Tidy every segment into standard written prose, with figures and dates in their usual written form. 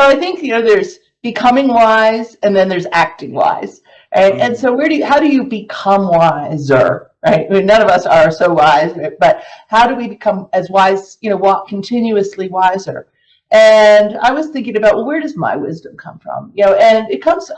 I think, there's becoming wise and then there's acting wise. Right? And so how do you become wiser? Right? I mean, none of us are so wise, right? But how do we become as wise, continuously wiser? And I was thinking about, well, where does my wisdom come from? And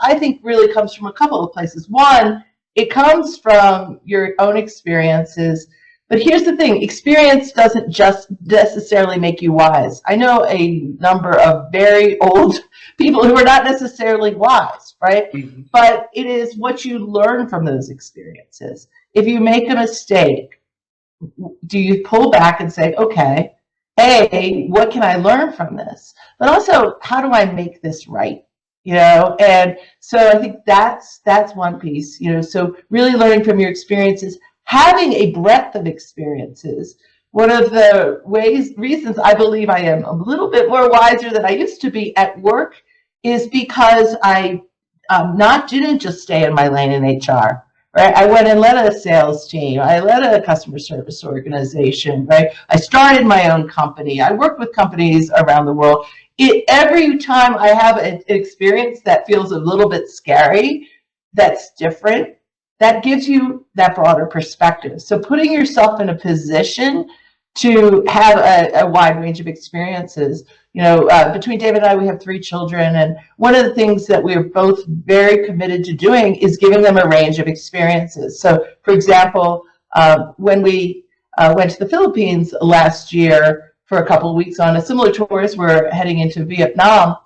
I think really comes from a couple of places. One, it comes from your own experiences. But here's the thing, experience doesn't just necessarily make you wise. I know a number of very old people who are not necessarily wise, right? Mm-hmm. But it is what you learn from those experiences. If you make a mistake, do you pull back and say, okay, what can I learn from this? But also, how do I make this right? And so I think that's one piece, so really learning from your experiences, having a breadth of experiences. One of the reasons I believe I am a little bit more wiser than I used to be at work is because I didn't just stay in my lane in HR. Right, I went and led a sales team. I led a customer service organization. Right, I started my own company. I worked with companies around the world. Every time I have an experience that feels a little bit scary, that's different, that gives you that broader perspective. So putting yourself in a position to have a wide range of experiences. Between David and I, we have 3 children, and one of the things that we're both very committed to doing is giving them a range of experiences. So, for example, when we went to the Philippines last year for a couple of weeks on a similar tour as we're heading into Vietnam,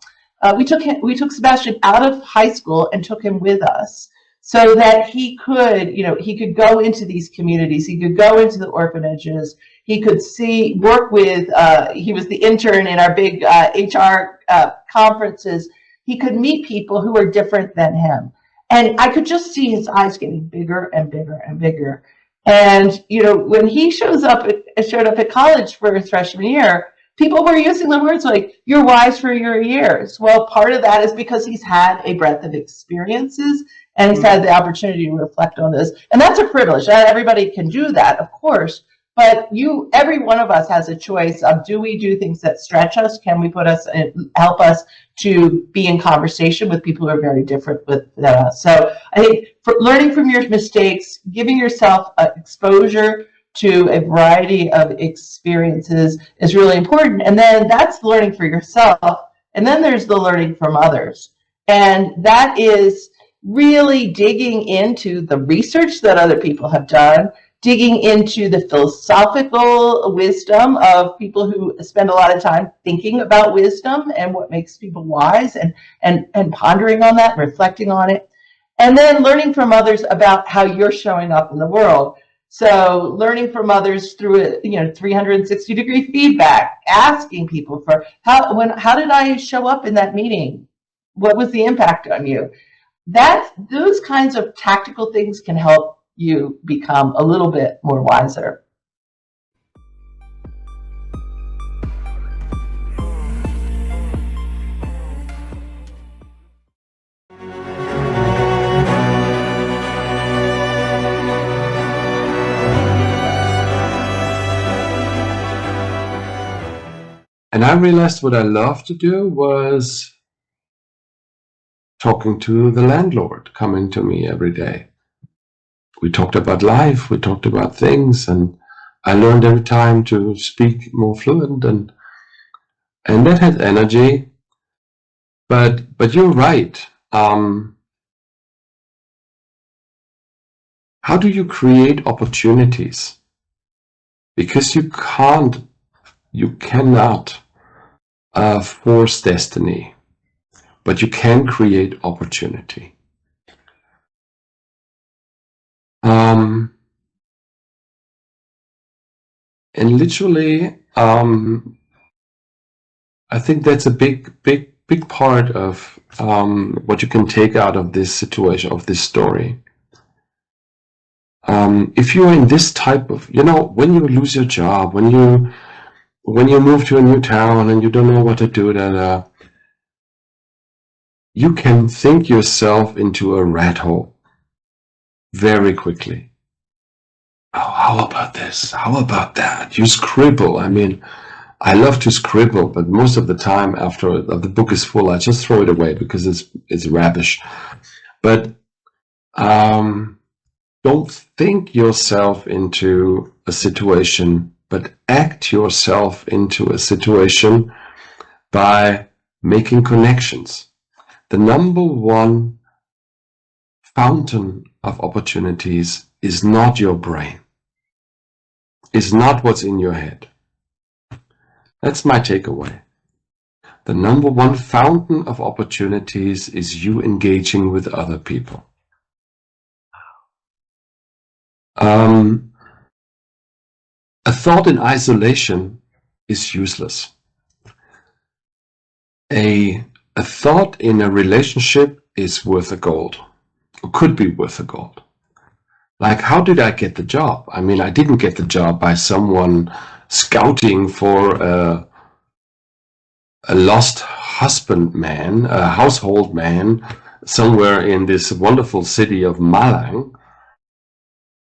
we took Sebastian out of high school and took him with us, so that he could go into these communities, he could go into the orphanages, he could work with, he was the intern in our big HR conferences. He could meet people who are different than him. And I could just see his eyes getting bigger and bigger and bigger. And, when he showed up at college for his freshman year, people were using the words like, you're wise for your years. Well, part of that is because he's had a breadth of experiences and he's had the opportunity to reflect on this. And that's a privilege. Not everybody can do that, of course. But every one of us has a choice of, do we do things that stretch us? Can we help us to be in conversation with people who are very different than us? So I think for learning from your mistakes, giving yourself exposure to a variety of experiences is really important. And then that's learning for yourself. And then there's the learning from others. And that is really digging into the research that other people have done, digging into the philosophical wisdom of people who spend a lot of time thinking about wisdom and what makes people wise, and pondering on that, reflecting on it, and then learning from others about how you're showing up in the world. So learning from others through 360-degree feedback, asking people for how did I show up in that meeting? What was the impact on you? Those kinds of tactical things can help you become a little bit more wiser. And I realized what I loved to do was talking to the landlord coming to me every day. We talked about life, we talked about things, and I learned every time to speak more fluent, and that has energy. But you're right. How do you create opportunities? Because you cannot force destiny, but you can create opportunity. And literally, I think that's a big part of what you can take out of this situation, of this story. If you're in this type of, when you lose your job, when you move to a new town and you don't know what to do, you can think yourself into a rat hole very quickly. Oh, how about this? How about that? You scribble. I mean, I love to scribble, but most of the time after the book is full, I just throw it away because it's rubbish. But don't think yourself into a situation, but act yourself into a situation by making connections. The number one fountain of opportunities is not your brain, is not what's in your head. That's my takeaway. The number one fountain of opportunities is you engaging with other people. A thought in isolation is useless. A thought in a relationship is worth a gold, or could be worth a gold. Like, how did I get the job? I mean, I didn't get the job by someone scouting for a lost husband man, a household man, somewhere in this wonderful city of Malang.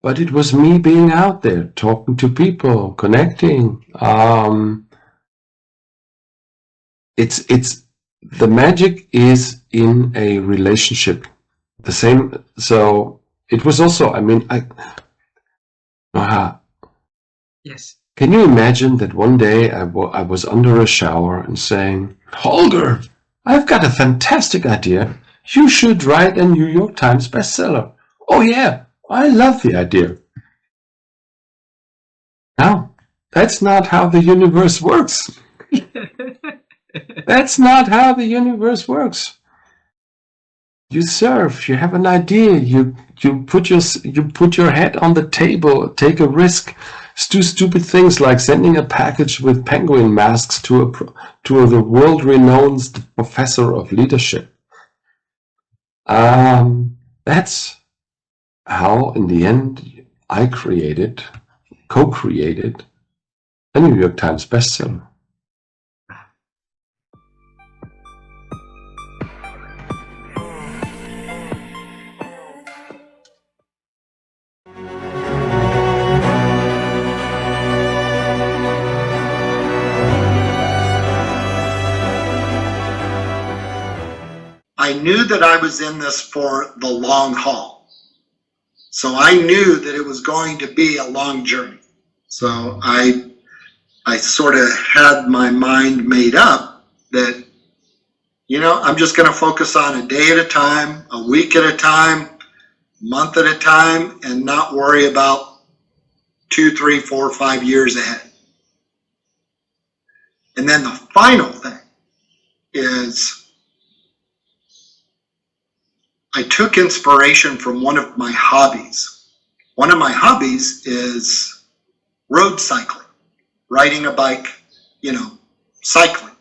But it was me being out there, talking to people, connecting. It's the magic is in a relationship. The same. So it was also. I mean, Yes. Can you imagine that one day I was under a shower and saying, "Holger, I've got a fantastic idea. You should write a New York Times bestseller." Oh yeah, I love the idea. No, that's not how the universe works. That's not how the universe works. You serve, you have an idea, you put your head on the table, take a risk, do stupid things like sending a package with penguin masks to the world-renowned professor of leadership. That's how, in the end, I co-created a New York Times bestseller. I knew that I was in this for the long haul. So I knew that it was going to be a long journey. So I sort of had my mind made up that, I'm just going to focus on a day at a time, a week at a time, month at a time, and not worry about 2, 3, 4, 5 years ahead. And then the final thing is I took inspiration from one of my hobbies. One of my hobbies is road cycling, riding a bike, cycling.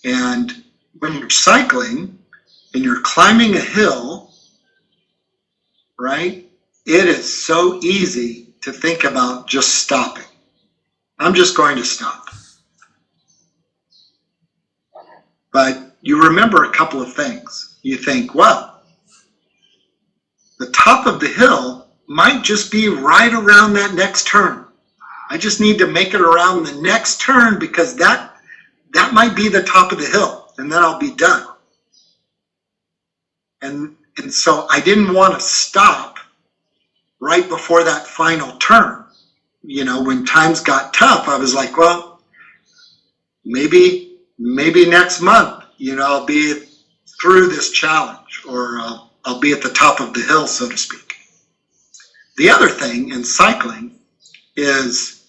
And when you're cycling and you're climbing a hill, right, it is so easy to think about just stopping. I'm just going to stop. But you remember a couple of things. You think, well, the top of the hill might just be right around that next turn. I just need to make it around the next turn because that might be the top of the hill, and then I'll be done. And so I didn't want to stop right before that final turn. When times got tough, I was like, well, maybe next month, I'll be through this challenge, or I'll be at the top of the hill, so to speak. The other thing in cycling is,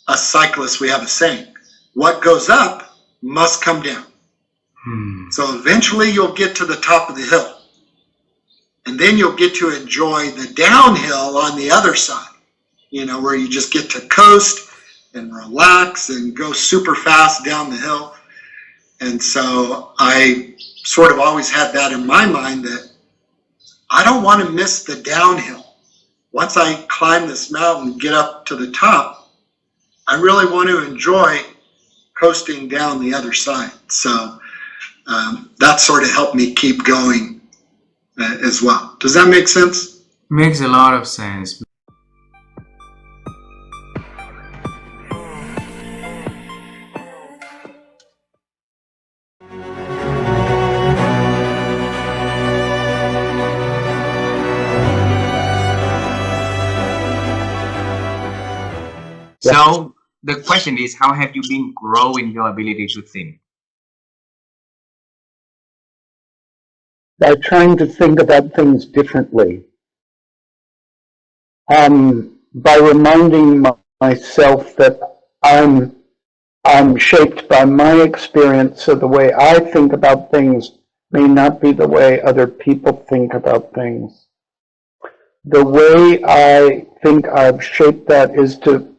us cyclists, we have a saying, what goes up must come down. So eventually you'll get to the top of the hill, and then you'll get to enjoy the downhill on the other side, where you just get to coast and relax and go super fast down the hill. And so I sort of always had that in my mind, that I don't want to miss the downhill. Once I climb this mountain and get up to the top, I really want to enjoy coasting down the other side. So that sort of helped me keep going as well. Does that make sense? Makes a lot of sense. So the question is, how have you been growing your ability to think? By trying to think about things differently. By reminding myself that I'm shaped by my experience, so the way I think about things may not be the way other people think about things. The way I think I've shaped that is to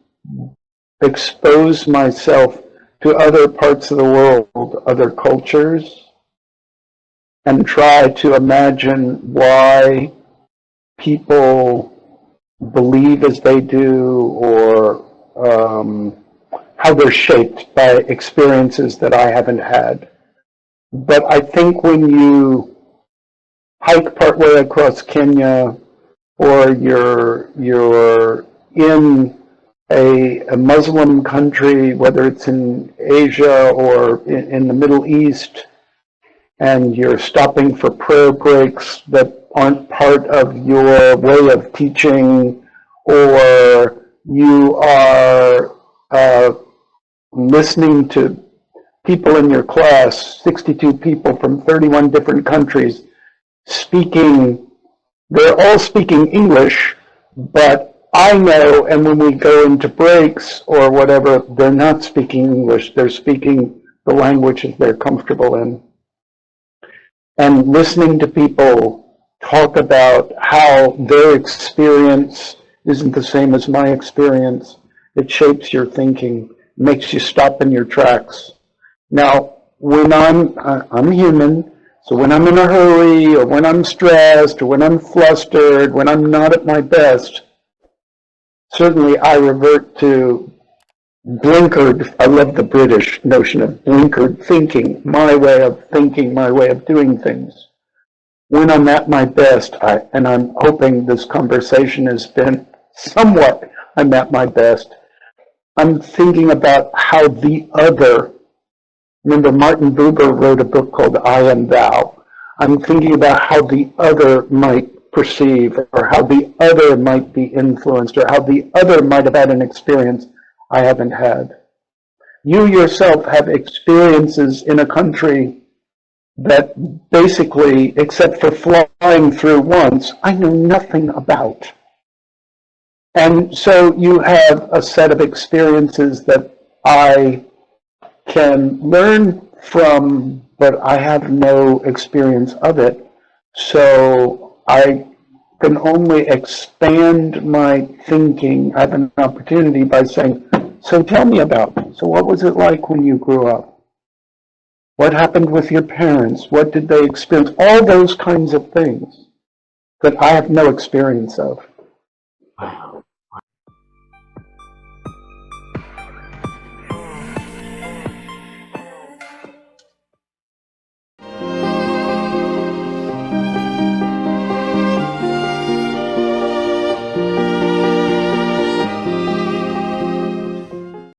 expose myself to other parts of the world, other cultures, and try to imagine why people believe as they do, or how they're shaped by experiences that I haven't had. But I think when you hike partway across Kenya, or you're in a Muslim country, whether it's in Asia or in the Middle East, and you're stopping for prayer breaks that aren't part of your way of teaching, or you are listening to people in your class, 62 people from 31 different countries, they're all speaking English, but I know, and when we go into breaks or whatever, they're not speaking English, they're speaking the languages they're comfortable in. And listening to people talk about how their experience isn't the same as my experience, it shapes your thinking, makes you stop in your tracks. Now, when I'm human, so when I'm in a hurry, or when I'm stressed, or when I'm flustered, when I'm not at my best, certainly I revert to blinkered. I love the British notion of blinkered thinking, my way of thinking, my way of doing things. When I'm at my best, and I'm hoping this conversation has been somewhat, I'm at my best, I'm thinking about how the other, remember Martin Buber wrote a book called I Am Thou. I'm thinking about how the other might perceive, or how the other might be influenced, or how the other might have had an experience I haven't had. You yourself have experiences in a country that basically, except for flying through once, I know nothing about. And so you have a set of experiences that I can learn from, but I have no experience of it. So I can only expand my thinking. I have an opportunity by saying, so tell me about it. So what was it like when you grew up? What happened with your parents? What did they experience? All those kinds of things that I have no experience of.